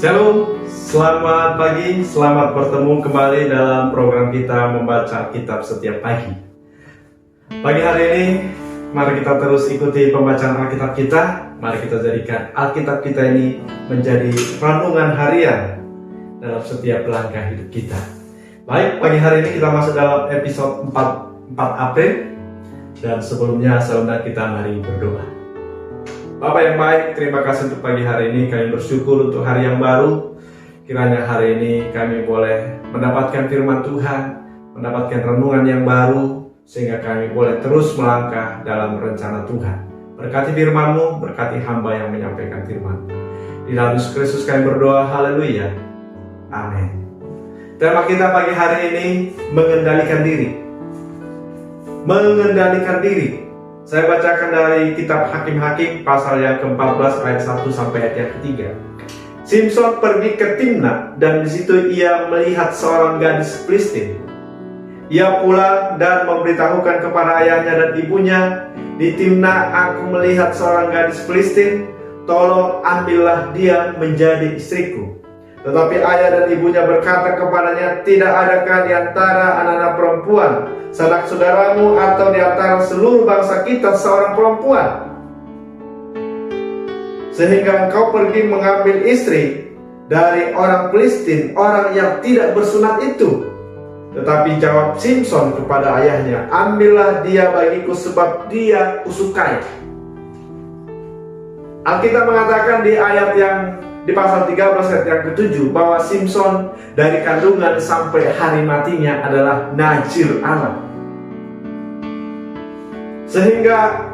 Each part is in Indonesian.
Shalom, selamat pagi, selamat bertemu kembali dalam program kita membaca kitab setiap pagi. Pagi hari ini, mari kita terus ikuti pembacaan Alkitab kita. Mari kita jadikan Alkitab kita ini menjadi renungan harian dalam setiap langkah hidup kita. Baik, pagi hari ini kita masuk dalam episode 4 April. Dan sebelumnya saya undang kita mari berdoa. Bapak yang baik, terima kasih untuk pagi hari ini. Kami bersyukur untuk hari yang baru. Kiranya hari ini kami boleh mendapatkan firman Tuhan, mendapatkan renungan yang baru, sehingga kami boleh terus melangkah dalam rencana Tuhan. Berkati firman-Mu, berkati hamba yang menyampaikan firman. Di dalam Yesus Kristus kami berdoa, haleluya, amin. Tema kita pagi hari ini, mengendalikan diri. Mengendalikan diri. Saya bacakan dari kitab Hakim-Hakim pasal yang ke-14 ayat 1 sampai ayat yang ke-3. Simson pergi ke Timna dan di situ ia melihat seorang gadis Filistin. Ia pulang dan memberitahukan kepada ayahnya dan ibunya, di Timna aku melihat seorang gadis Filistin, tolong ambillah dia menjadi istriku. Tetapi ayah dan ibunya berkata kepadanya, tidak adakah di antara anak-anak perempuan sanak saudaramu atau di antara seluruh bangsa kita seorang perempuan, sehingga engkau pergi mengambil istri dari orang Filistin, orang yang tidak bersunat itu? Tetapi jawab Simson kepada ayahnya, ambillah dia bagiku sebab dia kusukai. Alkitab mengatakan di ayat yang di pasal 13 ayat yang ke-7 bahwa Simson dari kandungan sampai hari matinya adalah najir Allah. Sehingga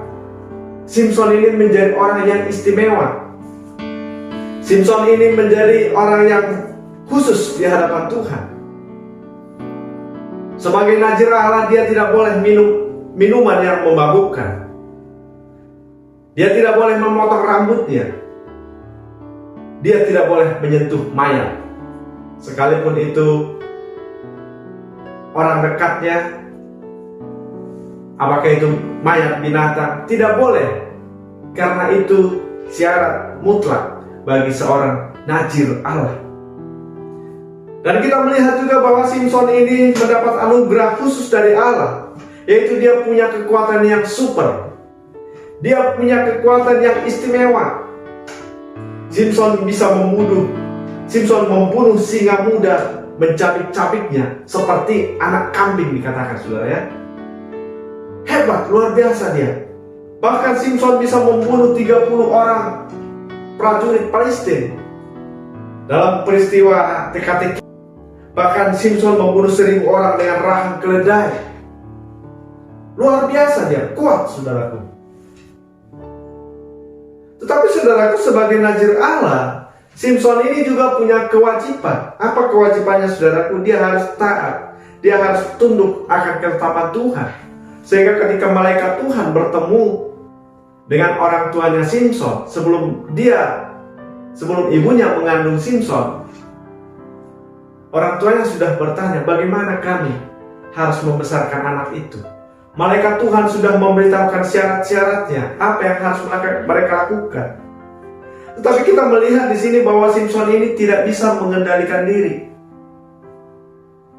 Simson ini menjadi orang yang istimewa. Simson ini menjadi orang yang khusus di hadapan Tuhan. Sebagai najir Allah, dia tidak boleh minum minuman yang memabukkan. Dia tidak boleh memotong rambutnya. Dia tidak boleh menyentuh mayat, sekalipun itu orang dekatnya, apakah itu mayat binatang, tidak boleh. Karena itu syarat mutlak bagi seorang najir Allah. Dan kita melihat juga bahwa Simson ini mendapat anugerah khusus dari Allah, yaitu dia punya kekuatan yang super. Dia punya kekuatan yang istimewa. Simson bisa Simson membunuh singa muda, mencabik-cabiknya seperti anak kambing dikatakan, saudara ya. Hebat, luar biasa dia. Bahkan Simson bisa membunuh 30 orang prajurit Palestina dalam peristiwa teka-teki. Bahkan Simson membunuh 1000 orang dengan rahang keledai. Luar biasa dia, kuat saudaraku. Tetapi saudaraku, sebagai najir Allah, Simson ini juga punya kewajiban. Apa kewajibannya saudaraku? Dia harus taat. Dia harus tunduk akan ketetapan Tuhan. Sehingga ketika malaikat Tuhan bertemu dengan orang tuanya Simson, sebelum ibunya mengandung Simson, orang tuanya sudah bertanya, bagaimana kami harus membesarkan anak itu? Malaikat Tuhan sudah memberitahukan syarat-syaratnya, apa yang harus mereka lakukan. Tetapi kita melihat di sini bahwa Simson ini tidak bisa mengendalikan diri.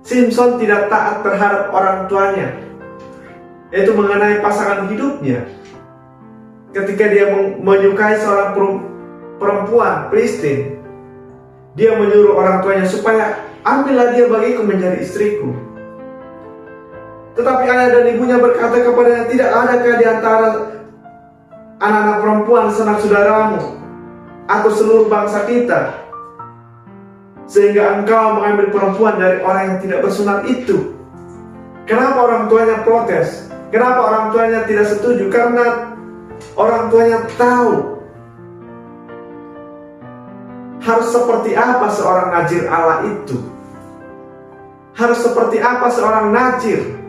Simson tidak taat terhadap orang tuanya, yaitu mengenai pasangan hidupnya. Ketika dia menyukai seorang perempuan Filistin, dia menyuruh orang tuanya supaya ambillah dia bagiku menjadi istriku. Tetapi ayah dan ibunya berkata kepadanya, tidak adakah di antara anak-anak perempuan sanak saudaramu atau seluruh bangsa kita, sehingga engkau mengambil perempuan dari orang yang tidak bersunat itu? Kenapa orang tuanya protes? Kenapa orang tuanya tidak setuju? Karena orang tuanya tahu harus seperti apa seorang najir Allah itu. Harus seperti apa seorang najir.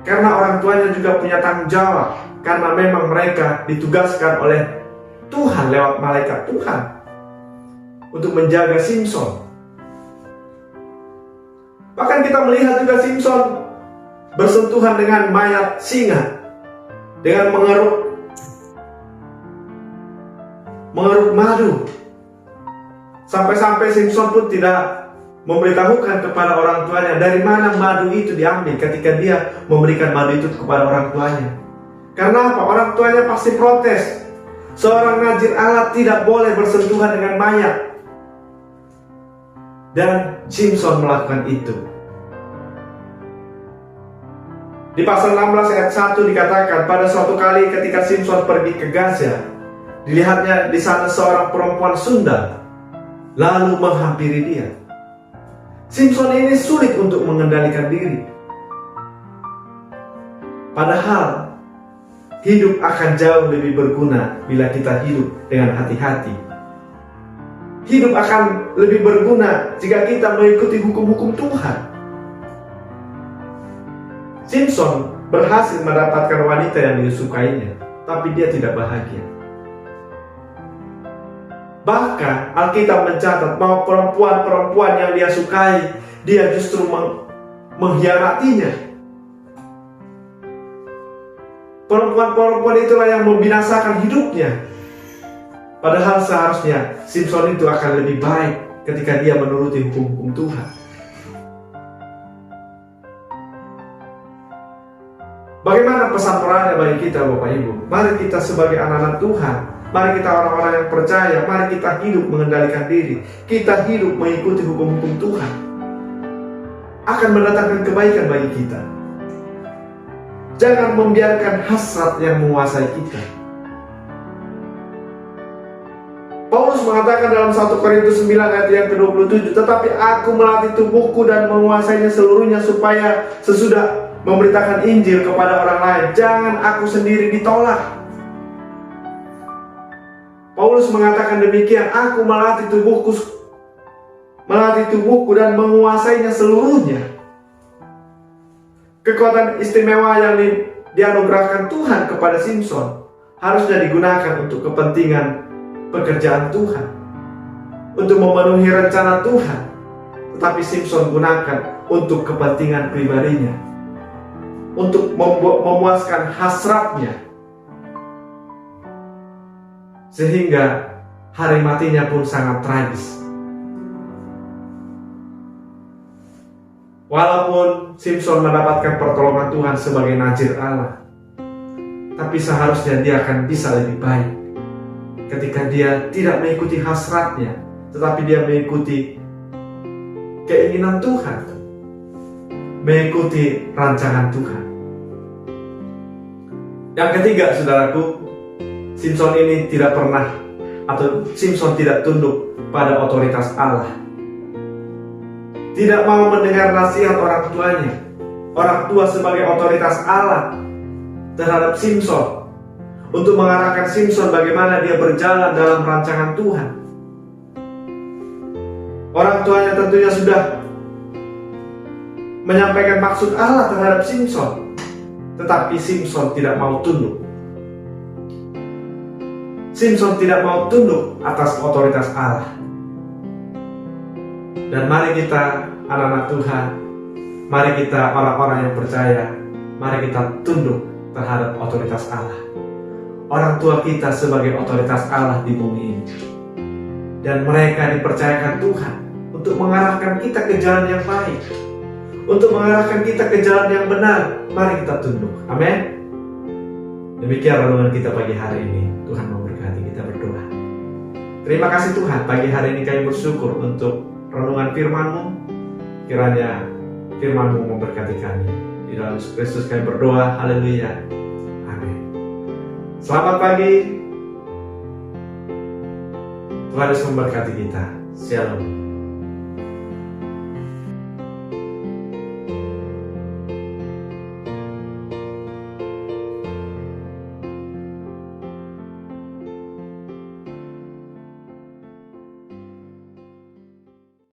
Karena orang tuanya juga punya tanggung jawab. Karena memang mereka ditugaskan oleh Tuhan lewat malaikat Tuhan untuk menjaga Simson. Bahkan kita melihat juga Simson bersentuhan dengan mayat singa dengan mengeruk madu. Sampai-sampai Simpson pun tidak memberitahukan kepada orang tuanya dari mana madu itu diambil ketika dia memberikan madu itu kepada orang tuanya. Karena apa? Orang tuanya pasti protes. Seorang Nazir Allah tidak boleh bersentuhan dengan mayat. Dan Simpson melakukan itu. Di pasal 16 ayat 1 dikatakan, pada suatu kali ketika Simpson pergi ke Gaza, dilihatnya di sana seorang perempuan Sunda, lalu menghampiri dia. Simpson ini sulit untuk mengendalikan diri. Padahal hidup akan jauh lebih berguna bila kita hidup dengan hati-hati. Hidup akan lebih berguna jika kita mengikuti hukum-hukum Tuhan. Simpson berhasil mendapatkan wanita yang disukainya, tapi dia tidak bahagia. Bahkan Alkitab mencatat bahwa perempuan-perempuan yang dia sukai, dia justru mengkhianatinya. Perempuan-perempuan itulah yang membinasakan hidupnya. Padahal seharusnya Simpson itu akan lebih baik ketika dia menuruti hukum-hukum Tuhan. Bagaimana pesan moralnya bagi kita, Bapak Ibu? Mari kita sebagai anak-anak Tuhan, mari kita orang-orang yang percaya, mari kita hidup mengendalikan diri. Kita hidup mengikuti hukum-hukum Tuhan. Akan mendatangkan kebaikan bagi kita. Jangan membiarkan hasrat yang menguasai kita. Paulus mengatakan dalam 1 Korintus 9 ayat yang ke-27, tetapi aku melatih tubuhku dan menguasainya seluruhnya supaya sesudah memberitakan Injil kepada orang lain, jangan aku sendiri ditolak. Paulus mengatakan demikian, aku melatih tubuhku dan menguasainya seluruhnya. Kekuatan istimewa yang dianugerahkan Tuhan kepada Simpson harusnya digunakan untuk kepentingan pekerjaan Tuhan, untuk memenuhi rencana Tuhan. Tetapi Simpson gunakan untuk kepentingan pribadinya, untuk memuaskan hasratnya, sehingga hari matinya pun sangat tragis. Walaupun Simpson mendapatkan pertolongan Tuhan sebagai Nazir Allah, tapi seharusnya dia akan bisa lebih baik ketika dia tidak mengikuti hasratnya, tetapi dia mengikuti keinginan Tuhan, mengikuti rancangan Tuhan. Yang ketiga, saudaraku, Simpson ini Simpson tidak tunduk pada otoritas Allah. Tidak mau mendengar nasihat orang tuanya. Orang tua sebagai otoritas Allah terhadap Simpson, untuk mengarahkan Simpson bagaimana dia berjalan dalam rancangan Tuhan. Orang tuanya tentunya sudah menyampaikan maksud Allah terhadap Simpson, tetapi Simpson tidak mau tunduk. Simpson tidak mau tunduk atas otoritas Allah. Dan mari kita anak-anak Tuhan, mari kita orang-orang yang percaya, mari kita tunduk terhadap otoritas Allah. Orang tua kita sebagai otoritas Allah di bumi ini, dan mereka dipercayakan Tuhan untuk mengarahkan kita ke jalan yang baik, untuk mengarahkan kita ke jalan yang benar. Mari kita tunduk. Amin. Demikian renungan kita pagi hari ini. Tuhan memberkati. Kita berdoa. Terima kasih Tuhan, pagi hari ini kami bersyukur untuk renungan firman-Mu. Kiranya firman-Mu memberkati kami. Di dalam Yesus Kristus kami berdoa. Haleluya. Amin. Selamat pagi. Tuhan Yesus memberkati kita. Shalom.